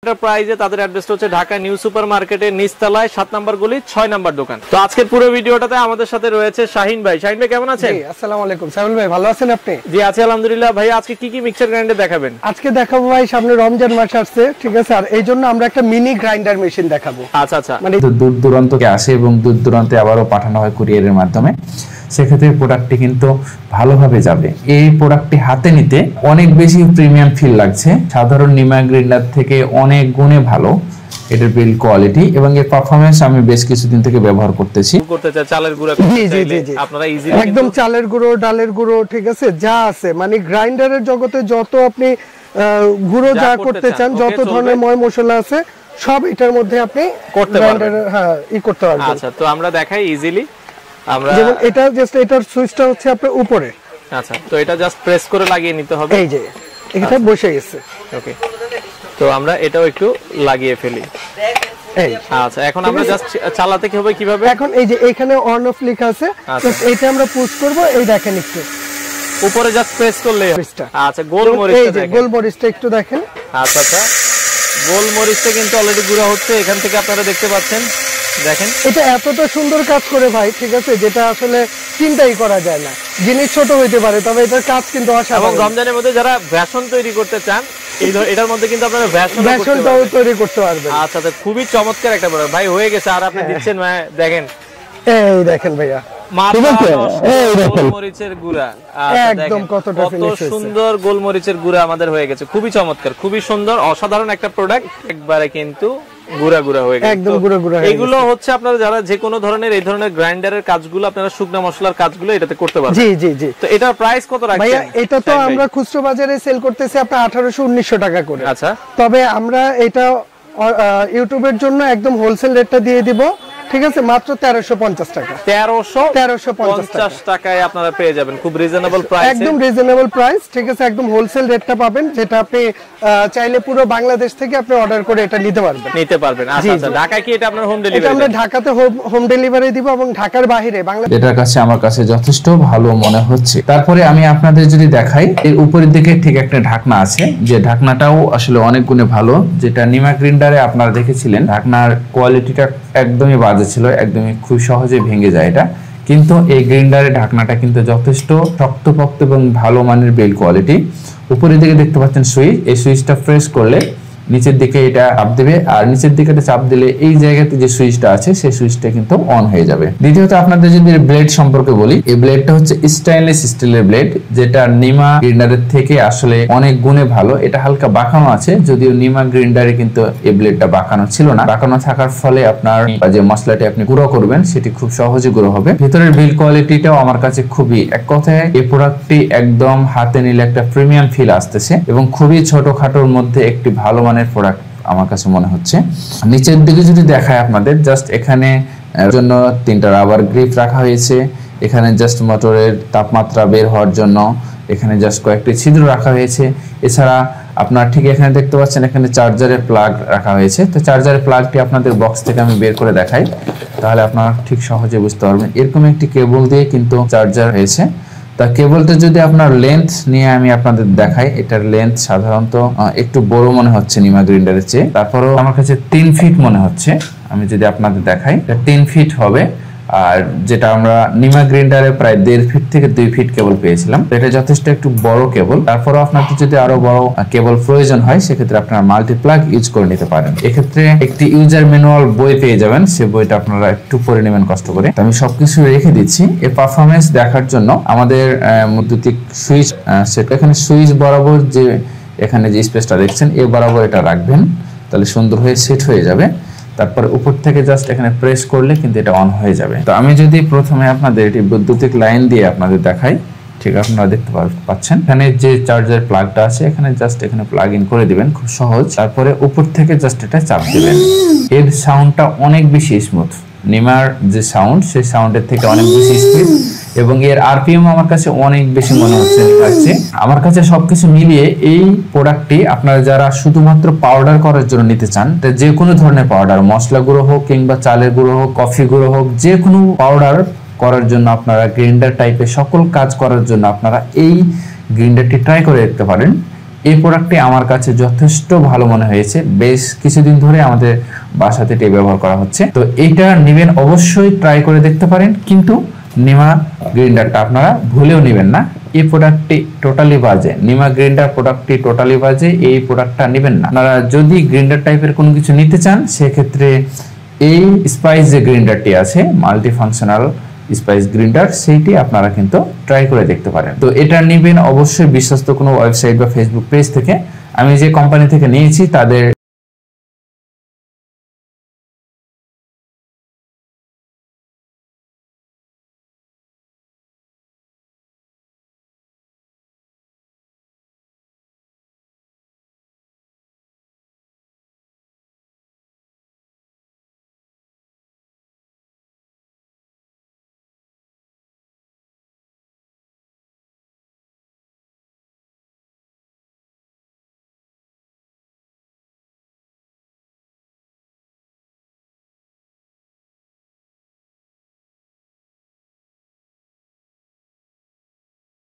এন্টারপ্রাইজে তাদের অ্যাড্রেসটা হচ্ছে ঢাকা নিউ সুপার মার্কেটের নিচতলায় 7 নম্বর গলি 6 নম্বর দোকান। তো আজকের পুরো ভিডিওটাতে আমাদের সাথে রয়েছে শাহিন ভাই। শাহিন ভাই কেমন আছেন? জি আসসালামু আলাইকুম। সাইফুল ভাই ভালো আছেন আপনি? জি আছি আলহামদুলিল্লাহ। ভাই আজকে কি কি মিক্সার গ্রাইন্ডার দেখাবেন? আজকে দেখাবো ভাই, সামনে রমজান মাস আসছে, ঠিক আছে, আর এই জন্য আমরা একটা মিনি গ্রাইন্ডার মেশিন দেখাবো। আচ্ছা আচ্ছা, মানে দূর দূরান্তকে আসে এবং দূর দূরান্তে আবারও পাঠানো হয় কুরিয়ারের মাধ্যমে। সেক্ষেত্রে প্রোডাক্টটি কিন্তু ভালোভাবে যাবে। এই প্রোডাক্টটি হাতে নিতে অনেক বেশি প্রিমিয়াম ফিল লাগছে, সাধারণ নিমা গ্রাইন্ডার থেকে অনেক গুণে ভালো এটার বিল্ড কোয়ালিটি এবং এর পারফরম্যান্স আমি বেশ কিছুদিন থেকে ব্যবহার করতেছি। করতে চাই চালের গুঁড়া আপনারা ইজিলি একদম চালের গুঁড়ো, ডালের গুঁড়ো, ঠিক আছে, যা আছে মানে গ্রাইন্ডারের জগতে যত আপনি গুঁড়ো যা করতে চান, যত ধরনের ময় মশলা আছে সব এটার মধ্যে আপনি করতে পারবেন। হ্যাঁ করতে পারবেন। আচ্ছা, তো আমরা দেখাই ইজিলি। আমরা যেমন এটা জাস্ট এটার সুইচটা হচ্ছে আপনার উপরে। আচ্ছা, তো এটা জাস্ট প্রেস করে লাগিয়ে নিতে হবে। এই যে এটা বসে গেছে। ওকে, তো আমরা এটাও একটু লাগিয়ে ফেলি। এই আচ্ছা, এখন আমরা জাস্ট চালাতে কি হবে কিভাবে? এখন এই যে এখানে অন অফ লেখা আছে, জাস্ট এটা আমরা পুশ করব। এই দেখেন একটু উপরে জাস্ট প্রেস করলে। আচ্ছা, এই যে গোলমরিচটা একটু দেখেন। আচ্ছা আচ্ছা, গোলমরিচটা কিন্তু অলরেডি গুঁড়া হচ্ছে, এখান থেকে আপনারা দেখতে পাচ্ছেন। দেখেন এটা এতটা সুন্দর কাজ করে ভাই, ঠিক আছে, যেটা আসলে চিন্তাই করা যায় না। জিনিস ছোট হইতে পারে, তবে এটার কাজ কিন্তু অসাধারণ। এবং রমজানের মধ্যে যারা বেসন তৈরি করতে চান, এটার মধ্যে কিন্তু আপনারা বেসনটাও তৈরি করতে পারবেন। আচ্ছা, তো খুবই চমৎকার একটা প্রোডাক্ট ভাই, হয়ে গেছে। আর আপনি দিচ্ছেন দেখেন, এই দেখেন ভাইয়া, গোলমরিচের গুঁড়া একদম কত সুন্দর গোলমরিচের গুঁড়া আমাদের হয়ে গেছে। খুবই চমৎকার, খুবই সুন্দর, অসাধারণ একটা প্রোডাক্ট। একবারে কিন্তু গুঁড়া গুঁড়া হয়ে গেছে, একদম গুঁড়া গুঁড়া। এগুলো হচ্ছে আপনারা যারা যে কোনো ধরনের এই ধরনের গ্রাইন্ডারের কাজগুলো, আপনারা শুকনা মশলার কাজগুলো এটাতে করতে পারবেন। জি জি জি। তো এটার প্রাইস কত রাখছেন ভাইয়া? এটা তো আমরা খুচরা বাজারে সেল করতেছি আপনার 1800-1900 টাকা করে। আচ্ছা, তবে আমরা এটা ইউটিউবের জন্য একদম হোলসেল রেটটা দিয়ে দিব, ঠিক আছে, মাত্র 1350 টাকা। 1350 টাকায় আপনারা পেয়ে যাবেন, খুব রিজনেবল প্রাইস, একদম রিজনেবল প্রাইস, ঠিক আছে, একদম হোলসেল রেটটা পাবেন, যেটা আপনি চাইলে পুরো বাংলাদেশ থেকে আপনি অর্ডার করে এটা নিতে পারবেন। আচ্ছা আচ্ছা, ঢাকায় কি এটা আপনার হোম ডেলিভারি? এটা আমরা ঢাকাতে হোম ডেলিভারি দিব এবং ঢাকার বাইরে বাংলাদেশ। এটার কাছে আমার কাছে যথেষ্ট ভালো মনে হচ্ছে। তারপরে আমি আপনাদের যদি দেখাই, এর উপরের দিকে ঠিক একটা ঢাকনা আছে, যে ঢাকনাটাও আসলে অনেক গুণে ভালো। যেটা নিমা গ্রাইন্ডারে আপনারা দেখেছিলেন ঢাকনার কোয়ালিটিটা একদমই বাজে ছিল, একদমই খুব সহজে ভেঙে যায় এটা। কিন্তু এই গ্রাইন্ডারের ঢাকনাটা কিন্তু যথেষ্ট শক্তপোক্ত এবং ভালো মানের বিল্ড কোয়ালিটি। উপরের দিকে দেখতে পাচ্ছেন সুইচ, এই সুইচটা প্রেস করলে নিচের দিকে এটা চাপ দিবে, আর নিচের দিকে এটা চাপ দিলে এই জায়গাতে যে সুইচটা আছে সেই সুইচটা কিন্তু অন হয়ে যাবে। দ্বিতীয়ত আপনাদের যদি ব্লেড সম্পর্কে বলি, এই ব্লেডটা হচ্ছে স্টেইনলেস স্টিলের ব্লেড, যেটা নিমা গ্রাইন্ডারের থেকে আসলে অনেক গুণে ভালো। এটা হালকা বাঁকানো আছে, যদিও নিমা গ্রাইন্ডারে কিন্তু এই ব্লেডটা বাঁকানো ছিল না। বাঁকানো থাকার ফলে আপনার যে মশলাটি আপনি গুঁড়ো করবেন সেটি খুব সহজে গুঁড়ো হবে। ভিতরের বিল্ড কোয়ালিটিটাও আমার কাছে খুবই, এক কথায় এই প্রোডাক্টটি একদম হাতে নিলে একটা প্রিমিয়াম ফিল আসতেছে এবং খুবই ছোটখাটোর মধ্যে একটি ভালো মানের প্রোডাক্ট আমার কাছে মনে হচ্ছে। নিচের দিকে যদি দেখায় আপনাদের, জাস্ট এখানে জন্য 3টা রাবার গ্রিপ রাখা হয়েছে। এখানে জাস্ট মোটরের তাপমাত্রা বের হওয়ার জন্য এখানে জাস্ট কয়েকটি ছিদ্র রাখা হয়েছে। এছাড়া আপনারা ঠিক এখানে দেখতে পাচ্ছেন এখানে চার্জারের প্লাগ রাখা হয়েছে। তো চার্জারের প্লাগটি আপনাদের বক্স থেকে আমি বের করে দেখাই, তাহলে আপনারা ঠিক সহজে বুঝতে পারবেন। এরকম একটি কেবল দিয়ে কিন্তু চার্জার হয়েছে। তা কেবলটা যদি আপনার লেন্থ নিয়ে আমি আপনাদের দেখাই, এটার লেন্থ সাধারণত একটু বড় মনে হচ্ছে নিমা গ্রাইন্ডারের চেয়ে, তারপরেও আমার কাছে 3 ফিট মনে হচ্ছে। আমি যদি আপনাদের দেখাই, এটা 3 ফিট হবে। আর যেটা আমরা নিমা গ্রাইন্ডারে প্রায় 1.5 ফিট থেকে 2 ফিট কেবল পেয়েছিলাম, এটা যথেষ্ট একটু বড় কেবল। তারপরেও আপনাদের যদি আরো বড় কেবল প্রয়োজন হয়, সেক্ষেত্রে আপনারা মাল্টিপ্লাগ ইউজ করে নিতে পারেন। এক্ষেত্রে একটি ইউজার ম্যানুয়াল বই পেয়ে যাবেন, সে বইটা আপনারা একটু পড়ে নেবেন কষ্ট করে। আমি সবকিছু রেখে দিচ্ছি। এর পারফরমেন্স দেখার জন্য আমাদের বৈদ্যুতিক সুইচ সেটা এখানে সুইচ বরাবর যে এখানে যে স্পেসটা দেখছেন, এ বরাবর এটা রাখবেন, তাহলে সুন্দর হয়ে সেট হয়ে যাবে। তারপরে উপর থেকে জাস্ট এখানে প্রেস করলে কিন্তু এটা অন হয়ে যাবে। তো আমি যদি প্রথমে আপনাদের এটি বৈদ্যুতিক লাইন দিয়ে আপনাদের দেখাই, ঠিক আপনারা দেখতে পাচ্ছেন এখানে যে চার্জার প্লাগটা আছে, এখানে জাস্ট এখানে প্লাগ ইন করে দিবেন, খুব সহজ। তারপরে উপর থেকে জাস্ট এটা চাপ দিবেন। এর সাউন্ডটা অনেক বেশি স্মুথ, নিমার যে সাউন্ড সেই সাউন্ডের থেকে অনেক বেশি স্পিড, এবং এর আরপিএম আমার কাছে অনেক বেশি মনে হচ্ছে। আমার কাছে সবকিছু মিলিয়ে এই প্রোডাক্টটি আপনারা যারা শুধুমাত্র পাউডার করার জন্য নিতে চান, যে কোনো ধরনের পাউডার, মশলা গুঁড়ো হোক কিংবা চালের গুঁড়ো হোক, কফি গুঁড়ো হোক, যে কোনো পাউডার করার জন্য আপনারা গ্রাইন্ডার টাইপের সকল কাজ করার জন্য আপনারা এই গ্রাইন্ডারটি ট্রাই করে দেখতে পারেন। এই প্রোডাক্টটি আমার কাছে যথেষ্ট ভালো মনে হয়েছে। বেশ কিছুদিন ধরে আমাদের বাসাতে এটি ব্যবহার করা হচ্ছে। তো এইটা নেবেন, অবশ্যই ট্রাই করে দেখতে পারেন, কিন্তু নিমা গ্রাইন্ডারটা আপনারা ভুলেও নেবেন না। এই প্রোডাক্টটি টোটালি বাজে, নিমা গ্রাইন্ডার প্রোডাক্টটি টোটালি বাজে, এই প্রোডাক্টটা নেবেন না। আপনারা যদি গ্রাইন্ডার টাইপের কোনো কিছু নিতে চান, সেক্ষেত্রে এই স্পাইস যে গ্রাইন্ডারটি আছে, মাল্টি ফাংশনাল স্পাইস গ্রাইন্ডার, সেইটি আপনারা কিন্তু ট্রাই করে দেখতে পারেন। তো এটা নেবেন অবশ্যই বিশ্বস্ত কোনো ওয়েবসাইট বা ফেসবুক পেজ থেকে। আমি যে কোম্পানি থেকে নিয়েছি তাদের